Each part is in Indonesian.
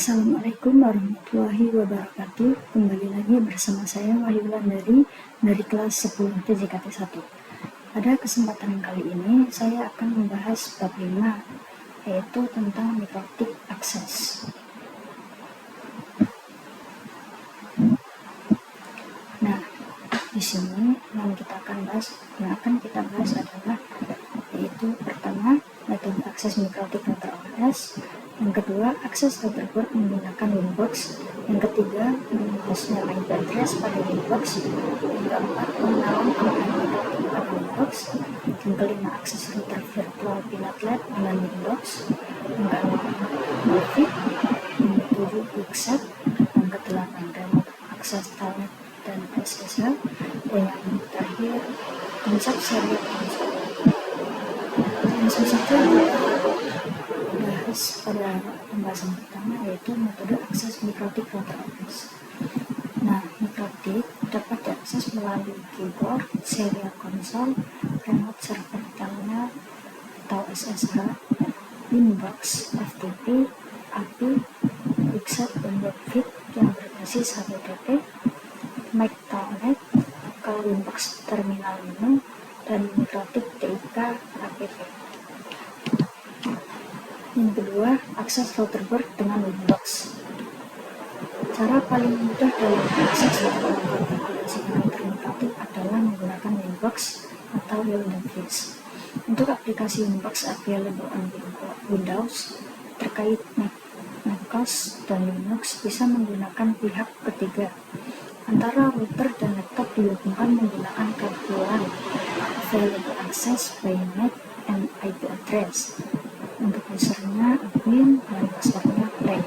Assalamualaikum warahmatullahi wabarakatuh. Kembali lagi bersama saya Wahyu Wulandari dari kelas 10 PJKT 1. Pada kesempatan kali ini saya akan membahas bab 5, yaitu tentang mitotik akses. Nah, di sini yang akan kita bahas adalah yaitu pertama, metode akses mikrotik router OS. Yang kedua, akses router menggunakan Winbox. Yang ketiga, menghostnya IP address pada Winbox. Yang keempat, pengenalan penggunaan mikrotik pada Winbox. Yang kelima, akses router virtual pinatlet dengan Winbox. Yang keenam, Movit. Yang ketujuh, Quickset. Yang kedelapan, remote akses telnet dan SSL. Dan yang terakhir, konsep serial konsol. Langsung saja bahas pada pembahasan pertama, yaitu metode akses mikrotik router OS. Nah, mikrotik dapat diakses melalui keyboard, serial console, remote server telnet atau SSH, Winbox, FTP, API, Quickset, dan Movit yang berbasis HTTP, MAC telnet, kalau Winbox terminal menu, dan mikrotik TIK APP. Yang kedua, akses routerboard dengan Winbox. Cara paling mudah dalam mengakses atau mengkonfigurasi router mikrotik adalah menggunakan Winbox atau Windows. Untuk aplikasi Winbox available on Windows terkait macOS dan Linux bisa menggunakan pihak ketiga. Antara router dan laptop dihubungkan menggunakan kabel available access by MAC and IP address. Untuk usernya admin dan passwordnya plain.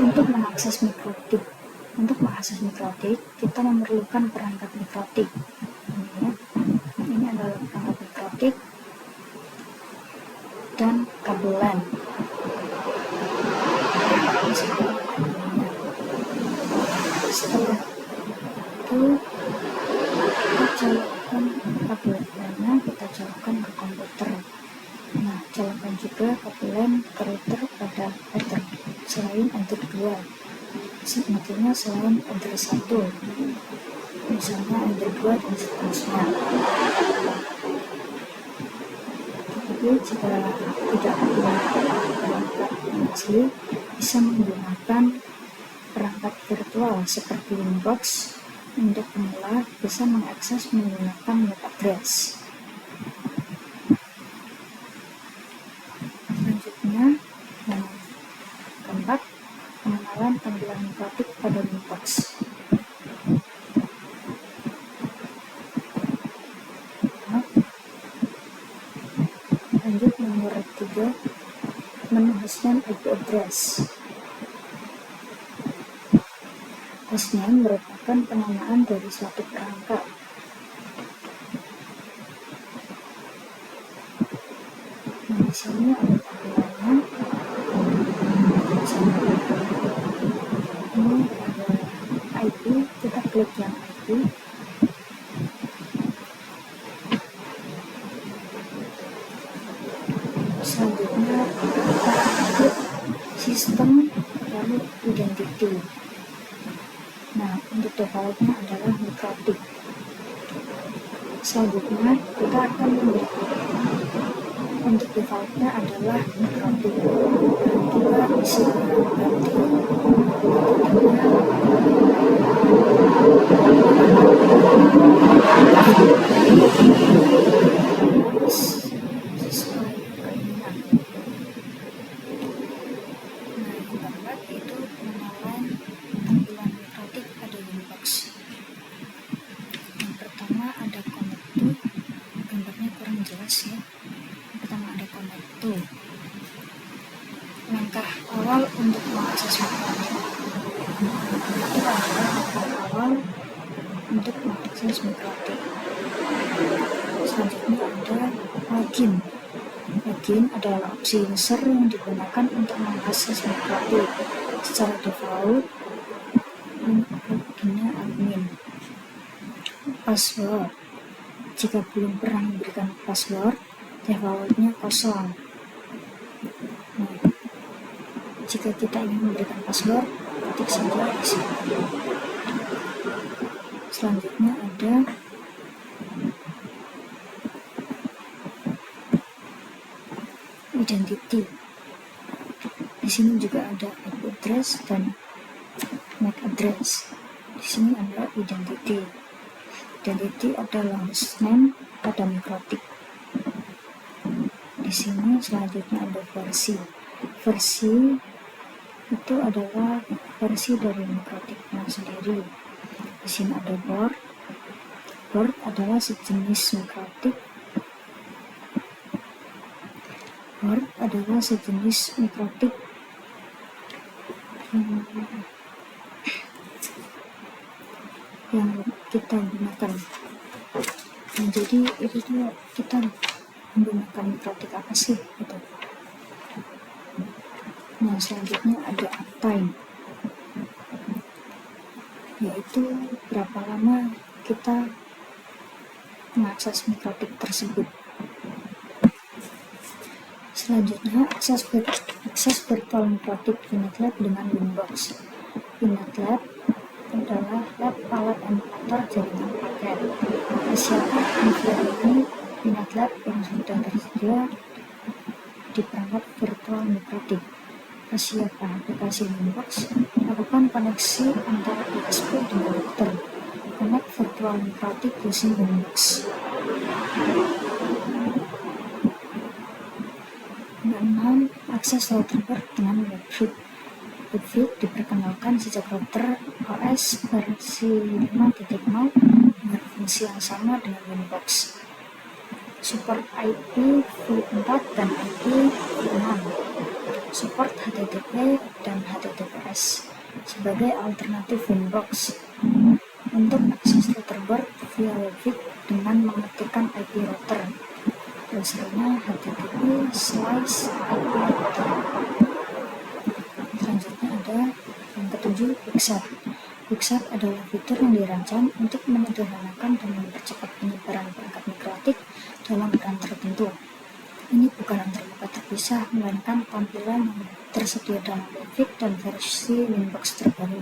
Untuk mengakses mikrotik, kita memerlukan perangkat mikrotik. Ini adalah perangkat mikrotik dan kabel LAN. Setelah itu kita colokkan kabel LAN-nya, kita colokkan ke komputer. Nah, colokkan juga kabel LAN ke router pada header selain enter 2, sebetulnya selain enter 1, misalnya enter 2 dan seterusnya. Tapi jika tidak menggunakan perangkat asli, bisa menggunakan perangkat virtual seperti Winbox. Untuk pemula bisa mengakses menggunakan MAC address. Selanjutnya, yang keempat, pengenalan tampilan mikrotik pada Winbox. Lanjut nomor 3, menu hostname IP address. Hostname merupakan penamaan dari suatu perangkat. Nah, di sini ada tampilannya. Ini ada IP, kita klik yang IP. Selanjutnya kita klik sistem, lalu identity. Nah, untuk defaultnya adalah mikrotik. Selanjutnya kita akan untuk defaultnya adalah mikrotik. Kita bisa mengganti sesuai keinginan. Nah, yang keempat yaitu pengenalan tampilan mikrotik pada Winbox. Yang pertama ada connect to, gambarnya kurang jelas ya. Yang pertama ada connect to. Langkah awal untuk mengakses mikrotik itu adalah langkah awal untuk mengakses mikrotik. Selanjutnya ada login. Login adalah opsi user yang digunakan untuk mengakses mikrotik. Secara default, loginnya admin. Password, jika belum pernah memberikan password, defaultnya kosong. Nah, Jika kita ingin memberikan password, ketik saja di sini. Selanjutnya ada identity. Di sini juga ada IP address dan MAC address. Di sini ada identity. Identity adalah hostname pada Mikrotik. Di sini selanjutnya ada versi. Versi itu adalah versi dari Mikrotiknya sendiri. Di sini ada board. Board adalah sejenis Mikrotik. Board adalah sejenis Mikrotik yang kita gunakan. Nah, jadi itu tuh kita menggunakan Mikrotik apa sih gitu. Nah, selanjutnya ada uptime, yaitu berapa lama kita mengakses Mikrotik tersebut. Selanjutnya akses virtual Mikrotik VNetLab dengan Winbox. VNetLab adalah lab alat emulator jaringan paket. Siapa ini VNetLab yang sudah tersedia di perangkat virtual Mikrotik. Siapa aplikasi Winbox, lakukan koneksi antara USB dengan router. Connect virtual Mikrotik using Winbox. 6. Akses router dengan WebFit. WebFit diperkenalkan sejak router OS versi 5.0 dengan fungsi yang sama dengan Winbox. Support IP v4 dan IP v6. Support HTTP dan HTTPS sebagai alternatif Winbox. Untuk akses router via WebFit dengan mengetikkan IP router, dasarnya HTTP/IP router. Selanjutnya ada yang ketujuh, Quicksat. Quicksat adalah fitur yang dirancang untuk menyederhanakan dan mempercepat penyebaran perangkat Mikrotik dalam peran tertentu. Ini bukan antarmuka terpisah, melainkan tampilan yang tersedia dalam WebFit dan versi Winbox terbaru.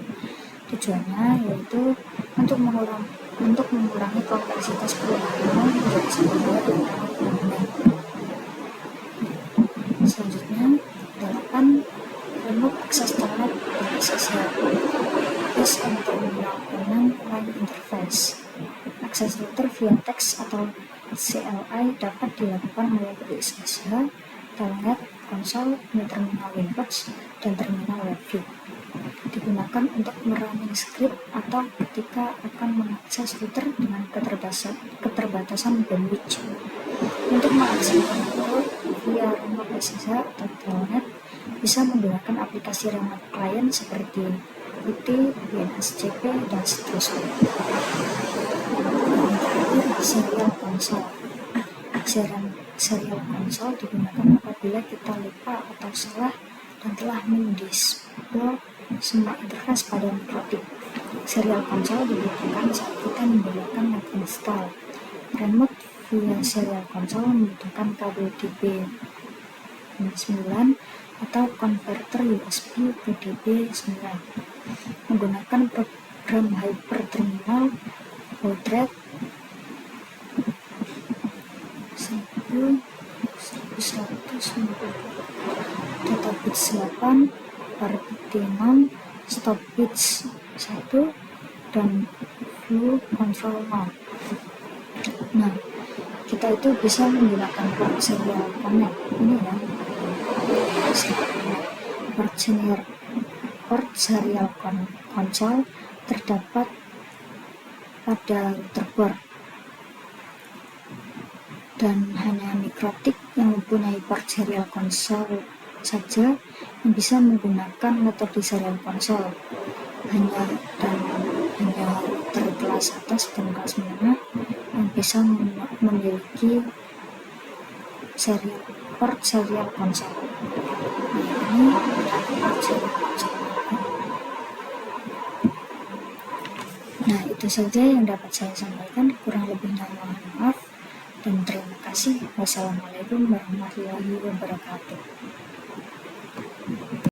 Tujuannya yaitu untuk mengurangi kompleksitas penggunaan menjadi sebuah dokumen. Selanjutnya, 8. Remote Access Telnet dan SSH. This Terminal Command Line Interface. Akses router via teks atau CLI dapat dilakukan melalui SSH, Telnet, konsol, terminal Winbox, dan terminal WebFit. Digunakan untuk merunning script atau ketika akan mengakses router dengan keterbatasan bandwidth. Untuk mengakses router via remote SSH atau Telnet, bisa menggunakan aplikasi remote client seperti PuTTY, DNSCP, dan seterusnya. Serial konsol. Serial konsol digunakan apabila kita lupa atau salah dan telah mendisable semua interface pada Mikrotik. Serial konsol dibutuhkan saat kita menggunakan net install. Remote via serial konsol membutuhkan kabel DB9 atau konverter USB ke DB9. Menggunakan program hyperterminal baud rate 1190, data bits 8, parity 6, stop bits 1, dan flow control 0. Nah, kita itu bisa menggunakan port serial connect ini ya. Port serial konsol terdapat pada router board, dan hanya Mikrotik yang mempunyai port serial konsol saja yang bisa menggunakan metode serial konsol. Hanya router kelas atas dan kelas menengah yang bisa memiliki port serial konsol. Ini port serial konsol. Nah, itu saja yang dapat saya sampaikan. Kurang lebihnya mohon maaf dan terima kasih. Wassalamualaikum warahmatullahi wabarakatuh.